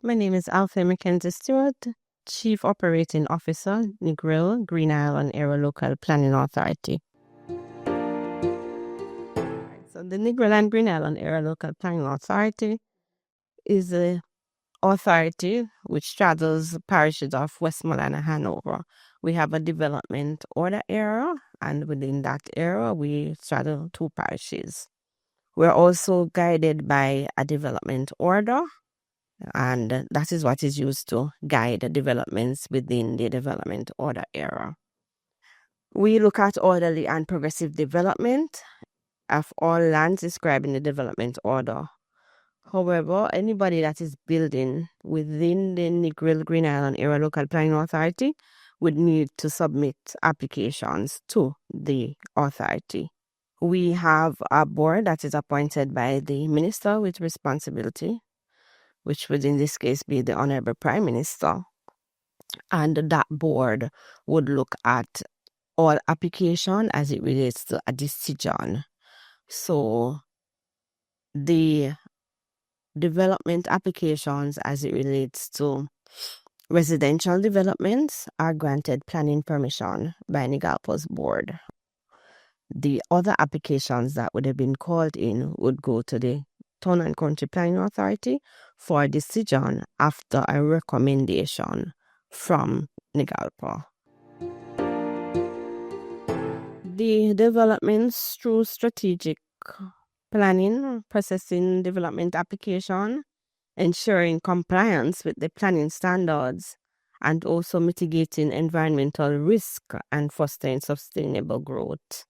My name is Althea Mackenzie Stewart, Chief Operating Officer, Negril, Green Island Area Local Planning Authority. So the Negril and Green Island Area Local Planning Authority is a authority which straddles parishes of Westmoreland and Hanover. We have a development order area, and within that area, we straddle two parishes. We're also guided by a development order, and that is what is used to guide the developments within the development order area. We look at orderly and progressive development of all lands described in the development order. However, anybody that is building within the Negril Green Island Area Local Planning Authority would need to submit applications to the authority. We have a board that is appointed by the minister with responsibility, which would in this case be the Honorable Prime Minister. And that board would look at all application as it relates to a decision. So the development applications as it relates to residential developments are granted planning permission by Negalpo's board. The other applications that would have been called in would go to the Town and Country Planning Authority for a decision after a recommendation from Negalpo. The developments through strategic planning, processing development application, ensuring compliance with the planning standards, and also mitigating environmental risk and fostering sustainable growth.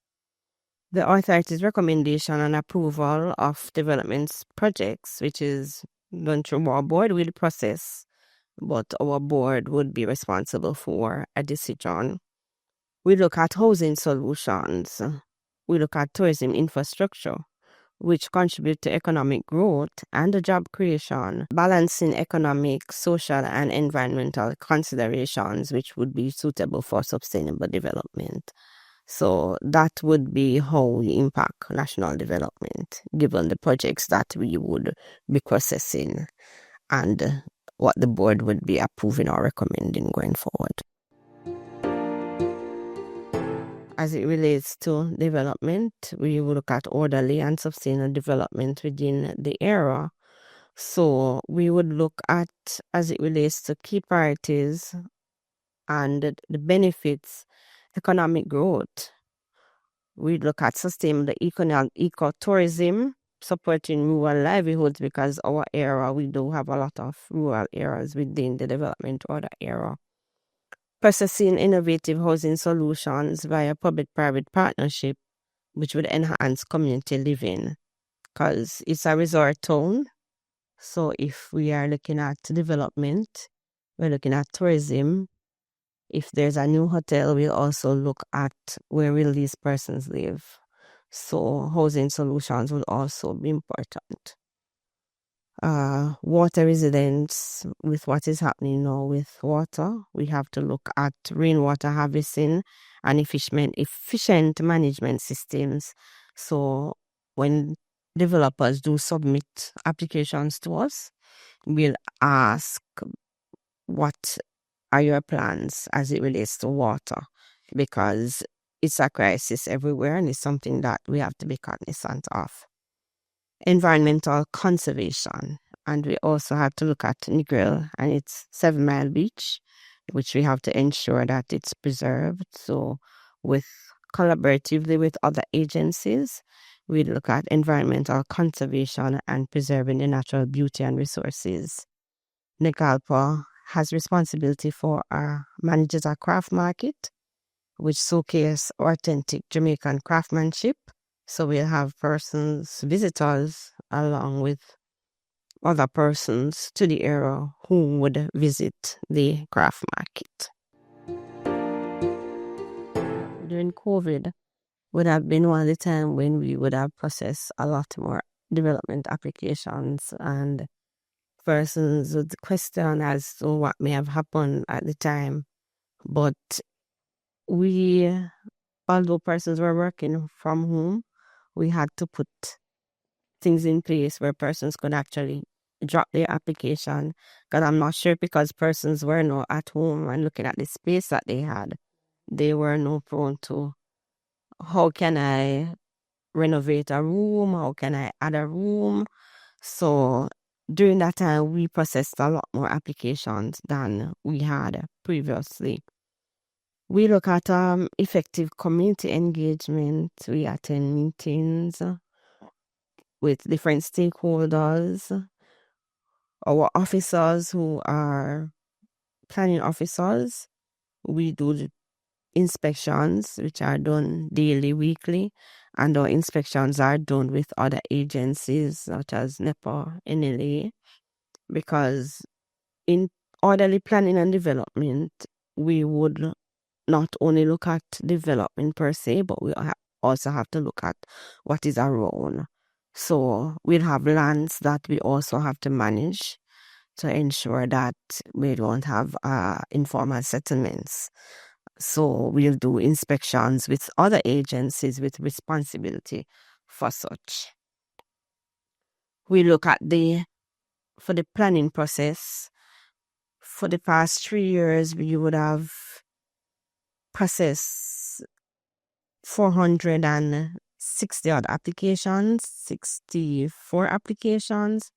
The authority's recommendation and approval of development projects, which is done through our board, will process, but our board would be responsible for a decision. We look at housing solutions. We look at tourism infrastructure, which contribute to economic growth and job creation, balancing economic, social, and environmental considerations, which would be suitable for sustainable development. So that would be how we impact national development, given the projects that we would be processing and what the board would be approving or recommending going forward. As it relates to development, we will look at orderly and sustainable development within the area. So we would look at, as it relates to key priorities and the benefits, economic growth. We look at sustainable ecotourism, supporting rural livelihoods, because our area, we do have a lot of rural areas within the development order area. Processing innovative housing solutions via public-private partnership, which would enhance community living, because it's a resort town. So if we are looking at development, we're looking at tourism. If there's a new hotel, we'll also look at where will these persons live. So housing solutions will also be important. Water resilience, with what is happening now with water, we have to look at rainwater harvesting and efficient management systems. So when developers do submit applications to us, we'll ask, what are your plans as it relates to water? Because it's a crisis everywhere and it's something that we have to be cognizant of. Environmental conservation, and we also have to look at Negril and its 7 Mile Beach, which we have to ensure that it's preserved. So collaboratively with other agencies, we look at environmental conservation and preserving the natural beauty and resources. Negalpo has responsibility for manages a craft market, which showcase authentic Jamaican craftsmanship. So we'll have visitors along with other persons to the area who would visit the craft market. During COVID would have been one of the times when we would have processed a lot more development applications, and persons would question as to what may have happened at the time. But although persons were working from home, we had to put things in place where persons could actually drop their application, because I'm not sure, because persons were not at home and looking at the space that they had, they were not prone to, how can I renovate a room? How can I add a room? So during that time, we processed a lot more applications than we had previously. We look at effective community engagement. We attend meetings with different stakeholders. Our officers who are planning officers, we do the inspections, which are done daily, weekly, and our inspections are done with other agencies such as NEPA, NLA, because in orderly planning and development, we would not only look at development per se, but we also have to look at what is around. So we'll have lands that we also have to manage to ensure that we don't have informal settlements. So we'll do inspections with other agencies with responsibility for such. We look at for the planning process. For the past 3 years, we would have processed 460 odd applications, 64 applications,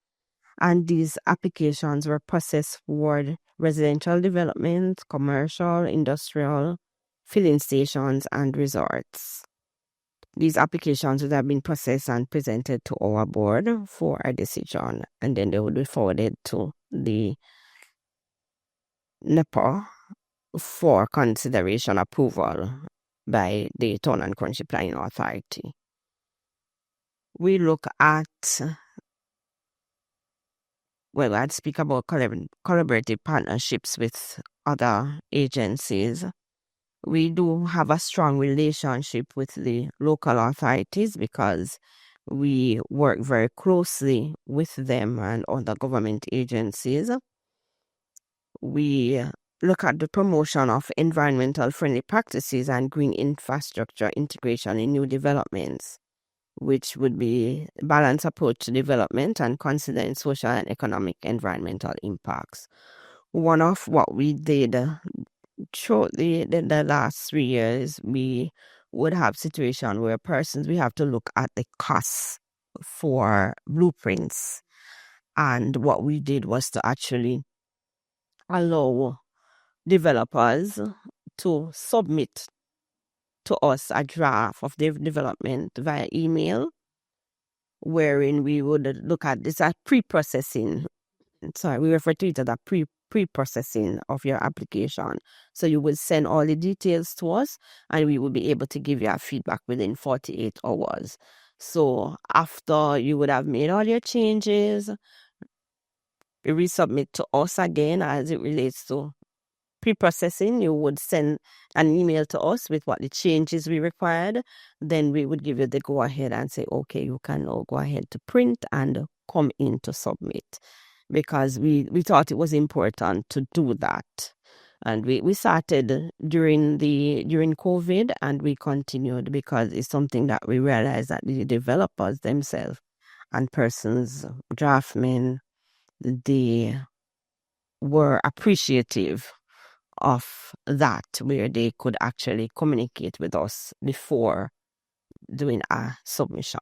and these applications were processed for residential development, commercial, industrial, filling stations, and resorts. These applications would have been processed and presented to our board for a decision, and then they would be forwarded to the NEPA for consideration approval by the Town and Country Planning Authority. We look at, I'd speak about collaborative partnerships with other agencies. We do have a strong relationship with the local authorities because we work very closely with them and other government agencies. We look at the promotion of environmental friendly practices and green infrastructure integration in new developments, which would be a balanced approach to development and considering social and economic environmental impacts. One of what we did shortly in the last 3 years, we would have situation where we have to look at the costs for blueprints. And what we did was to actually allow developers to submit to us a draft of their development via email, wherein we would look at this as pre-processing. Sorry, we refer to it as a pre-processing of your application. So you would send all the details to us and we will be able to give you a feedback within 48 hours. So after you would have made all your changes, you resubmit to us again as it relates to pre-processing. You would send an email to us with what the changes we required. Then we would give you the go ahead and say, okay, you can now go ahead to print and come in to submit. Because we thought it was important to do that. And we started during COVID, and we continued because it's something that we realized that the developers themselves and persons, draftsmen, they were appreciative of that, where they could actually communicate with us before doing a submission.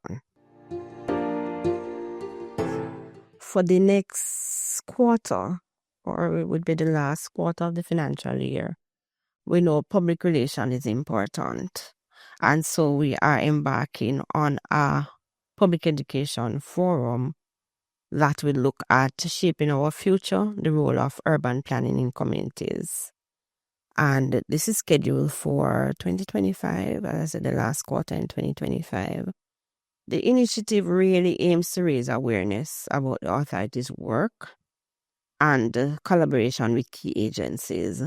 For the next quarter, or it would be the last quarter of the financial year, we know public relation is important. And so we are embarking on a public education forum that will look at shaping our future, the role of urban planning in communities. And this is scheduled for 2025, as I said, the last quarter in 2025. The initiative really aims to raise awareness about the authorities' work and collaboration with key agencies.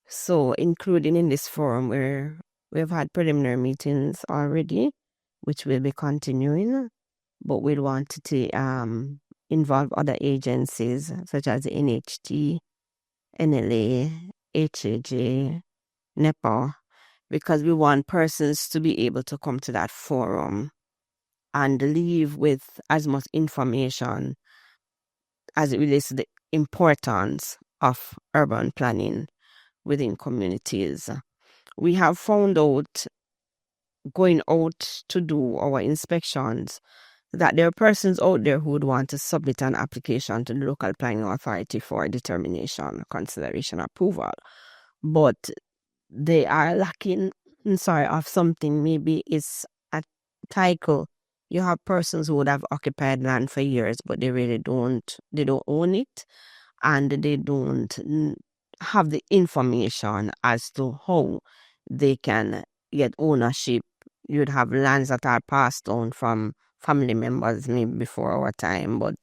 So, including in this forum, where we've had preliminary meetings already, which will be continuing, but we'll want to involve other agencies such as the NHT, NLA, HAJ, NEPA, because we want persons to be able to come to that forum and leave with as much information as it relates to the importance of urban planning within communities. We have found out, going out to do our inspections, that there are persons out there who would want to submit an application to the local planning authority for determination, consideration, approval, but they are lacking, of something. Maybe it's a title. You have persons who would have occupied land for years, but they don't own it, and they don't have the information as to how they can get ownership. You'd have lands that are passed down from family members maybe before our time, but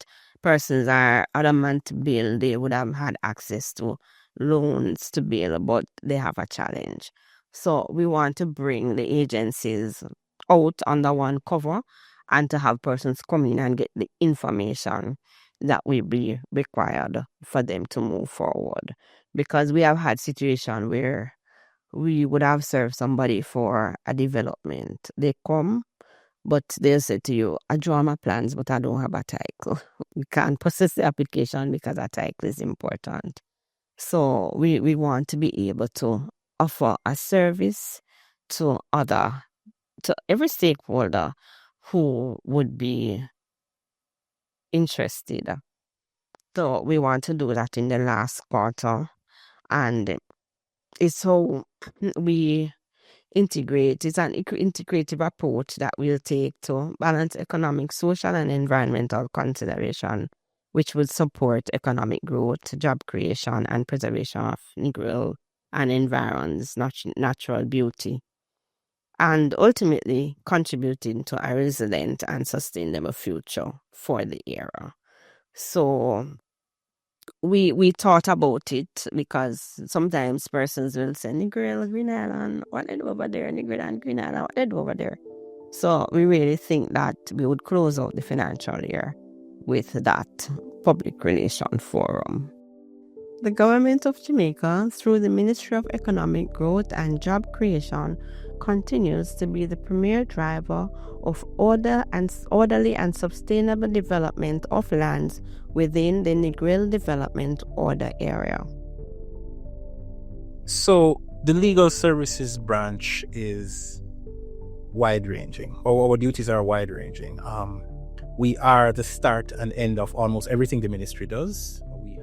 persons are adamant to build. They would have had access to loans to build, but they have a challenge. So we want to bring the agencies out under one cover and to have persons come in and get the information that will be required for them to move forward. Because we have had situations where we would have served somebody for a development. They come, but they'll say to you, I draw my plans, but I don't have a title. We can't process the application because a title is important. So we want to be able to offer a service to every stakeholder who would be interested. So we want to do that in the last quarter, and it's how we integrate. It's an integrative approach that we'll take to balance economic, social, and environmental consideration, which would support economic growth, job creation, and preservation of Negril and environs, natural beauty, and ultimately contributing to a resilient and sustainable future for the era. So we thought about it, because sometimes persons will say, Negril, Green Island, what they do over there? Negril and Green Island, what they do over there? So we really think that we would close out the financial year with that public relation forum. The government of Jamaica, through the Ministry of Economic Growth and Job Creation, continues to be the premier driver of orderly and sustainable development of lands within the Negril Development Order area. So the legal services branch is wide-ranging, or our duties are wide-ranging. We are the start and end of almost everything the ministry does. We